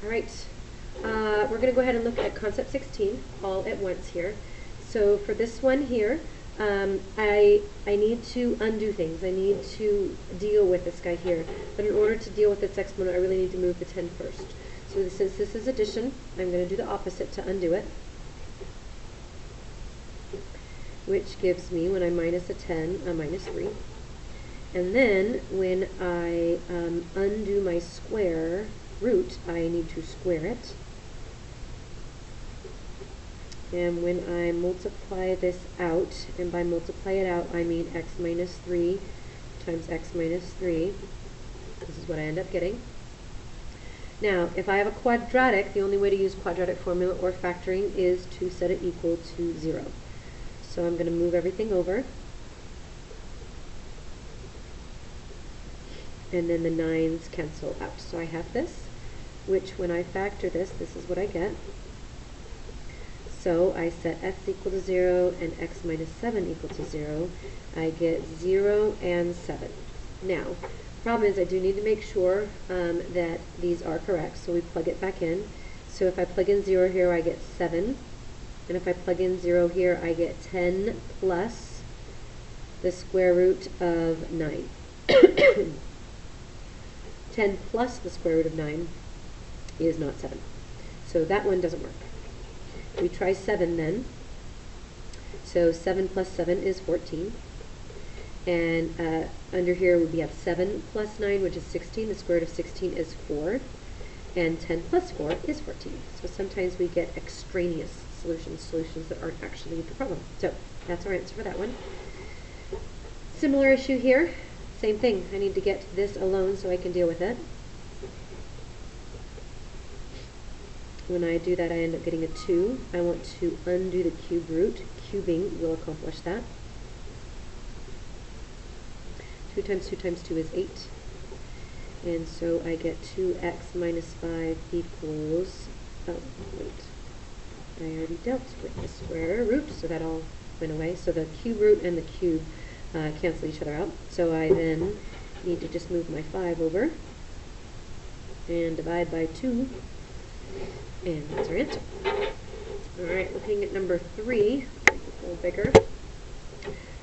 All right, we're going to go ahead and look at concept 16 all at once here. So for this one here, I need to undo things. I need to deal with this guy here. But in order to deal with its exponent, I really need to move the 10 first. So since this is addition, I'm going to do the opposite to undo it, which gives me, when I minus a 10, a minus 3. And then when I undo my square root, I need to square it. And when I multiply this out, and by multiply it out, I mean x minus 3 times x minus 3. This is what I end up getting. Now, if I have a quadratic, the only way to use quadratic formula or factoring is to set it equal to 0. So I'm going to move everything over. And then the 9's cancel out. So I have this, which when I factor this, this is what I get. So I set x equal to 0 and x minus 7 equal to 0. I get 0 and 7. Now, the problem is I do need to make sure that these are correct, so we plug it back in. So if I plug in 0 here, I get 7. And if I plug in 0 here, I get 10 plus the square root of 9. 10 plus the square root of 9 is not 7. So that one doesn't work. We try 7 then. So 7 plus 7 is 14. And under here we have 7 plus 9, which is 16. The square root of 16 is 4. And 10 plus 4 is 14. So sometimes we get extraneous solutions that aren't actually the problem. So that's our answer for that one. Similar issue here. Same thing. I need to get this alone so I can deal with it. When I do that, I end up getting a 2. I want to undo the cube root. Cubing will accomplish that. 2 times 2 times 2 is 8. And so I get 2x minus 5 equals, oh, wait. I already dealt with the square root, so that all went away. So the cube root and the cube cancel each other out. So I then need to just move my 5 over and divide by 2. And that's our answer. Alright, looking at number 3, a little bigger.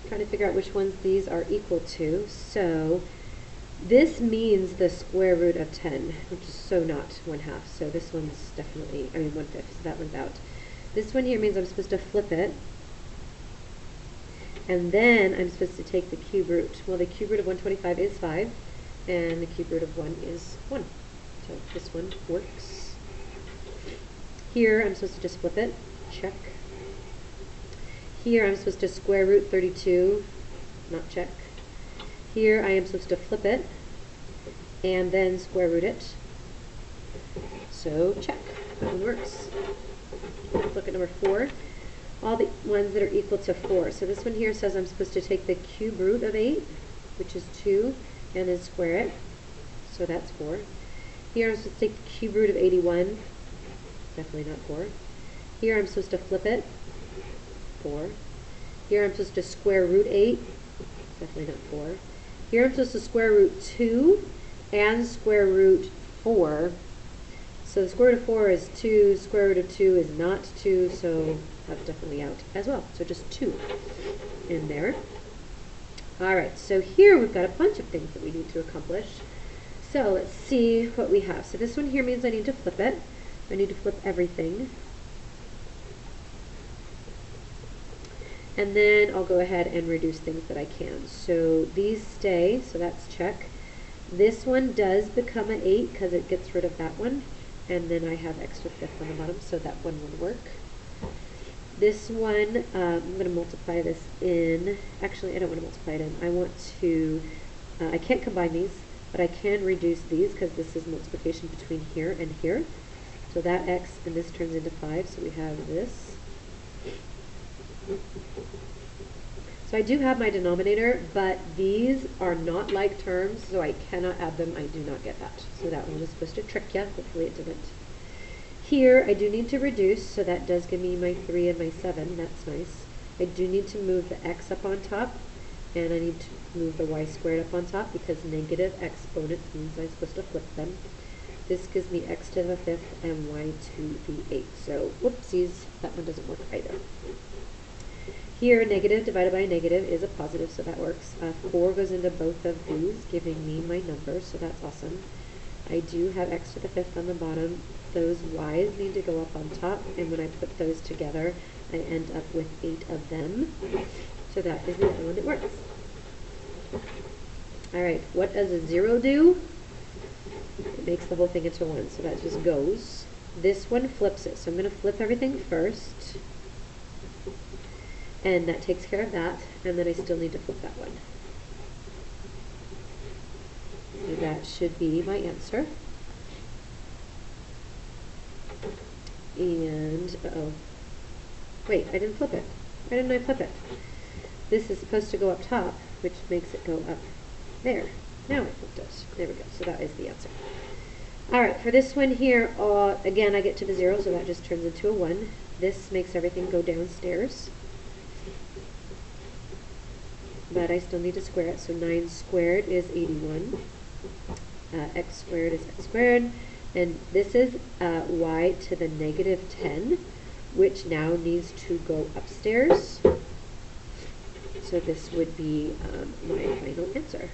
Trying to figure out which ones these are equal to. So this means the square root of 10, which is so not 1/2. So this one's definitely, 1/5, so that one's out. This one here means I'm supposed to flip it. And then I'm supposed to take the cube root. Well, the cube root of 125 is 5, and the cube root of 1 is 1. So this one works. Here, I'm supposed to just flip it. Check. Here, I'm supposed to square root 32. Not check. Here, I am supposed to flip it and then square root it. So, check. That one works. Let's look at number 4. All the ones that are equal to 4. So this one here says I'm supposed to take the cube root of 8, which is 2, and then square it. So that's 4. Here, I'm supposed to take the cube root of 81. Definitely not 4. Here I'm supposed to flip it. 4. Here I'm supposed to square root 8. Definitely not 4. Here I'm supposed to square root 2 and square root 4. So the square root of 4 is 2. Square root of 2 is not 2, so that's definitely out as well. So just 2 in there. Alright, so here we've got a bunch of things that we need to accomplish. So let's see what we have. So this one here means I need to flip it. I need to flip everything. And then I'll go ahead and reduce things that I can. So these stay, so that's check. This one does become an 8 because it gets rid of that one. And then I have extra fifth on the bottom, so that one would work. This one, I'm going to multiply this in. Actually, I don't want to multiply it in. I want to, I can't combine these, but I can reduce these because this is multiplication between here and here. So that x and this turns into 5, so we have this. So I do have my denominator, but these are not like terms, so I cannot add them. I do not get that. So that one was supposed to trick you. Hopefully it didn't. Here, I do need to reduce, so that does give me my 3 and my 7. That's nice. I do need to move the x up on top, and I need to move the y squared up on top because negative exponents means I'm supposed to flip them. This gives me x to the 5th and y to the 8th. So, whoopsies, that one doesn't work either. Here, negative divided by a negative is a positive, so that works. 4 goes into both of these, giving me my number, so that's awesome. I do have x to the 5th on the bottom. Those y's need to go up on top, and when I put those together, I end up with 8 of them. So that is the other one that works. Alright, what does a 0 do? It makes the whole thing into 1, so that just goes. This one flips it, so I'm going to flip everything first. And that takes care of that, and then I still need to flip that one. So that should be my answer. And, uh-oh. Wait, I didn't flip it. Why didn't I flip it? This is supposed to go up top, which makes it go up there. Now I flipped it. There we go. So that is the answer. Alright, for this one here, again, I get to the 0, so that just turns into a 1. This makes everything go downstairs. But I still need to square it, so 9 squared is 81. X squared is x squared. And this is y to the negative 10, which now needs to go upstairs. So this would be my final answer.